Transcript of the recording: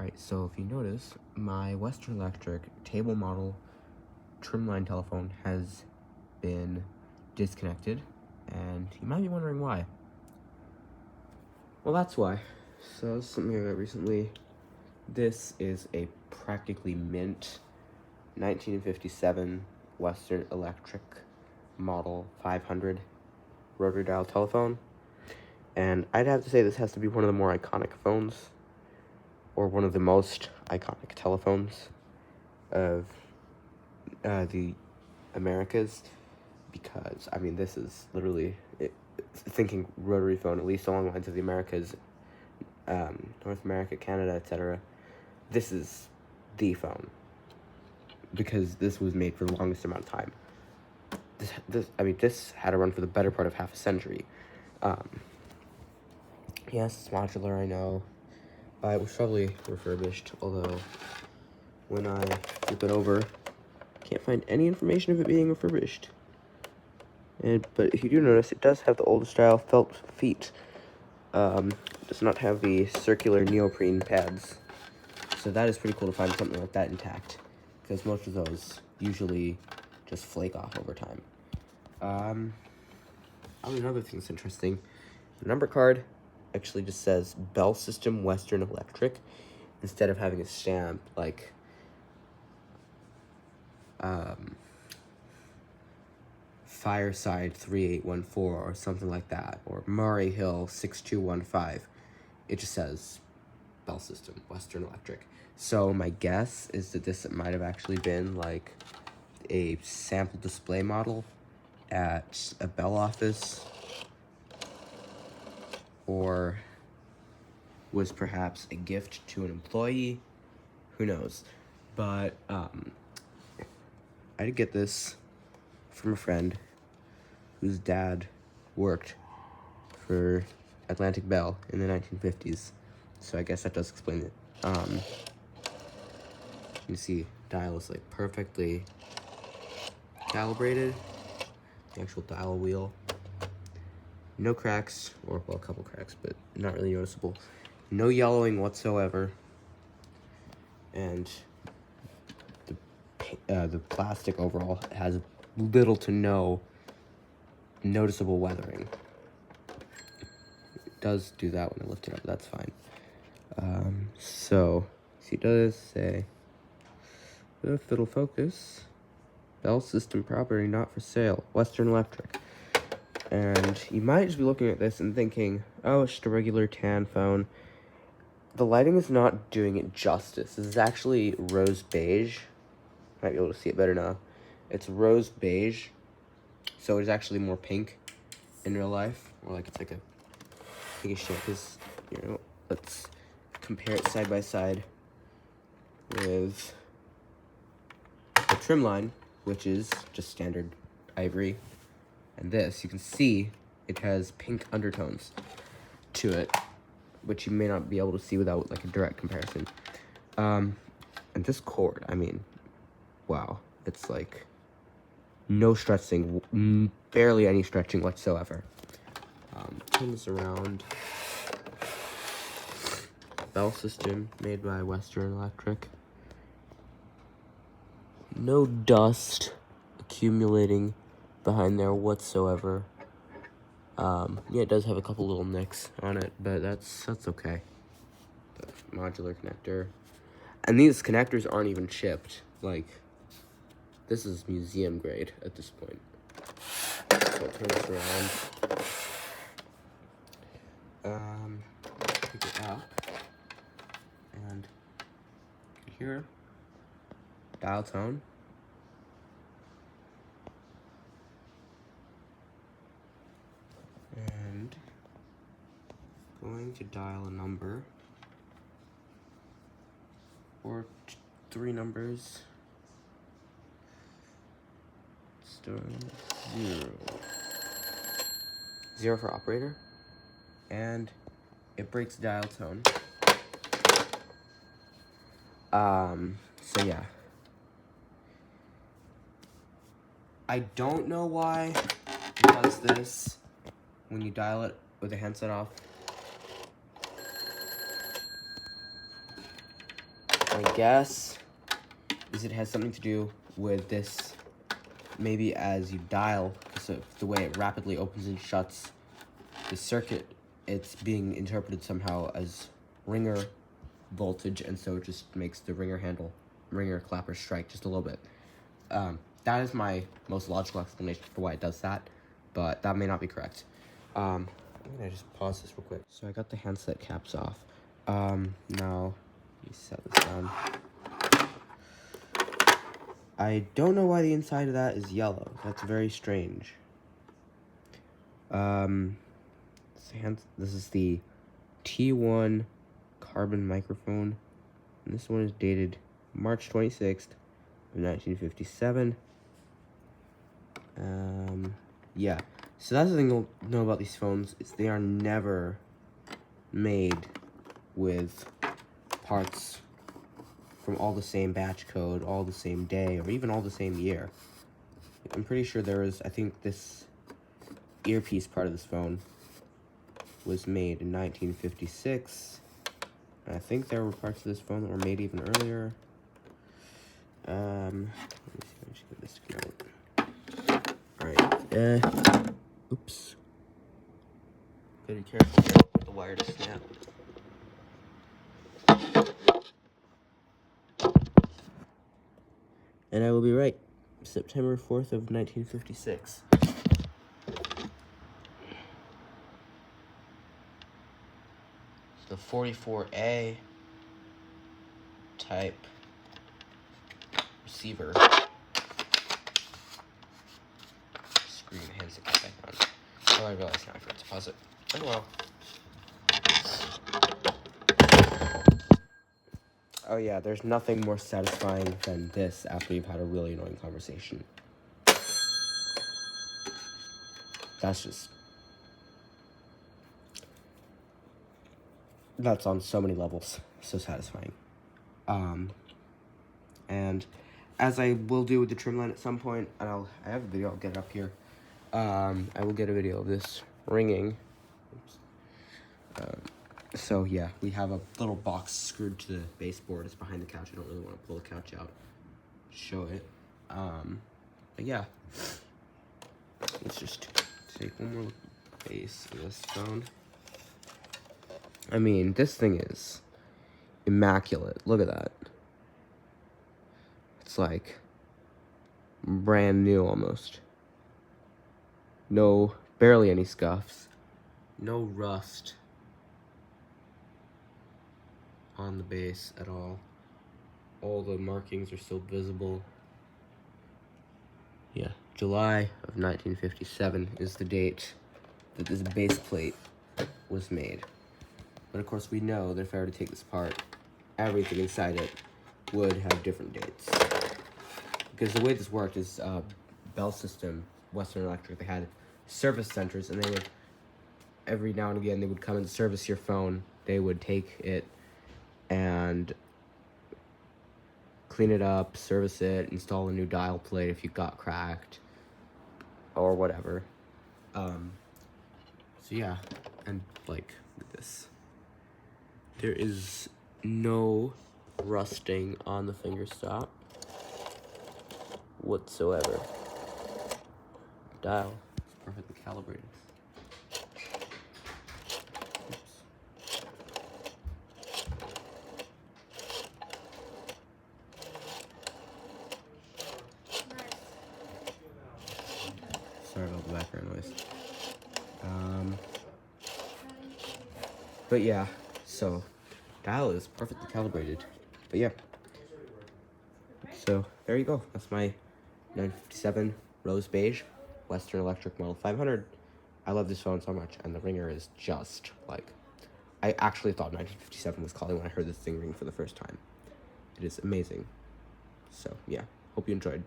Alright, so if you notice, my Western Electric table model trimline telephone has been disconnected, and you might be wondering why. Well, that's why. So this is something I got recently. This is a practically mint 1957 Western Electric model 500 rotary-dial telephone, and I'd have to say this has to be one of the more iconic phones, or one of the most iconic telephones of the Americas, because, I mean, this is literally, thinking rotary phone, at least along the lines of the Americas, North America, Canada, etc., this is the phone, because this was made for the longest amount of time. This had to run for the better part of half a century. Yes, it's modular, I know. It was probably refurbished, although when I flip it over, can't find any information of it being refurbished. But if you do notice, it does have the old style felt feet. Does not have the circular neoprene pads. So that is pretty cool to find something like that intact, because most of those usually just flake off over time. Another thing that's interesting, the number card actually just says Bell System Western Electric, instead of having a stamp like Fireside 3814 or something like that, or Murray Hill 6215. It just says Bell System Western Electric. So my guess is that this might have actually been like a sample display model at a Bell office, or was perhaps a gift to an employee. Who knows? But I did get this from a friend whose dad worked for Atlantic Bell in the 1950s. So I guess that does explain it. You see, dial is like perfectly calibrated. The actual dial wheel. No cracks, or well, a couple cracks, but not really noticeable. No yellowing whatsoever. And the plastic overall has little to no noticeable weathering. It does do that when I lift it up, but that's fine. So, see, it does say, if it'll focus, Bell System property not for sale, Western Electric. And you might just be looking at this and thinking, oh, it's just a regular tan phone. The lighting is not doing it justice. This is actually rose beige. Might be able to see it better now. It's rose beige, so it's actually more pink in real life, or like it's like a pinkish shade. Because, let's compare it side by side with the trim line, which is just standard ivory. And this, you can see it has pink undertones to it, which you may not be able to see without like a direct comparison. And this cord, I mean, wow, it's like no stretching, barely any stretching whatsoever. Turn this around. Bell System, made by Western Electric. No dust accumulating behind there whatsoever. Yeah, it does have a couple little nicks on it, but that's okay. The modular connector. And these connectors aren't even chipped. Like, this is museum grade at this point. So I'll turn this around. Pick it up. And here, dial tone. And going to dial a number, or 3 numbers, starting 0. 0 for operator, and it breaks dial tone. So yeah. I don't know why it does this when you dial it with the handset off. My guess is it has something to do with this, maybe as you dial, because of the way it rapidly opens and shuts the circuit, it's being interpreted somehow as ringer voltage, and so it just makes the ringer clapper strike just a little bit. That is my most logical explanation for why it does that, but that may not be correct. I'm gonna just pause this real quick. So I got the handset caps off. Now, let me set this down. I don't know why the inside of that is yellow. That's very strange. This is the T1 carbon microphone, and this one is dated March 26th of 1957. Yeah, so that's the thing you'll know about these phones, is they are never made with parts from all the same batch code, all the same day, or even all the same year. I'm pretty sure I think this earpiece part of this phone was made in 1956. And I think there were parts of this phone that were made even earlier. Let me see if I should get this to come out. Alright, oops. Gotta be careful here with the wire to snap. And I will be right. September 4th of 1956. The 44A type receiver. Screw the handset back on. Oh, I realize now I forgot to pause it. Oh well. Oh yeah, there's nothing more satisfying than this after you've had a really annoying conversation. That's on so many levels. So satisfying. And as I will do with the trim line at some point, and I have a video, I'll get it up here. I will get a video of this ringing. So yeah, we have a little box screwed to the baseboard. It's behind the couch. I don't really want to pull the couch out to show it. But yeah, let's just take one more look at the base of this phone. I mean, this thing is immaculate. Look at that. It's like brand new almost. No, barely any scuffs. No rust on the base at all. All the markings are still visible. Yeah, July of 1957 is the date that this base plate was made. But of course we know that if I were to take this apart, everything inside it would have different dates. Because the way this worked is Bell System, Western Electric, they had service centers, and they would, every now and again, they would come and service your phone. They would take it and clean it up, service it, install a new dial plate if you got cracked, or whatever. So yeah, and like this. There is no rusting on the finger stop whatsoever. Dial is perfectly calibrated. Sorry about the background noise. But yeah, so dial is perfectly calibrated. But yeah, so there you go. That's my 957 Rose Beige Western Electric Model 500. I love this phone so much, and the ringer is just like, I actually thought 1957 was calling when I heard this thing ring for the first time. It is amazing. So yeah, hope you enjoyed.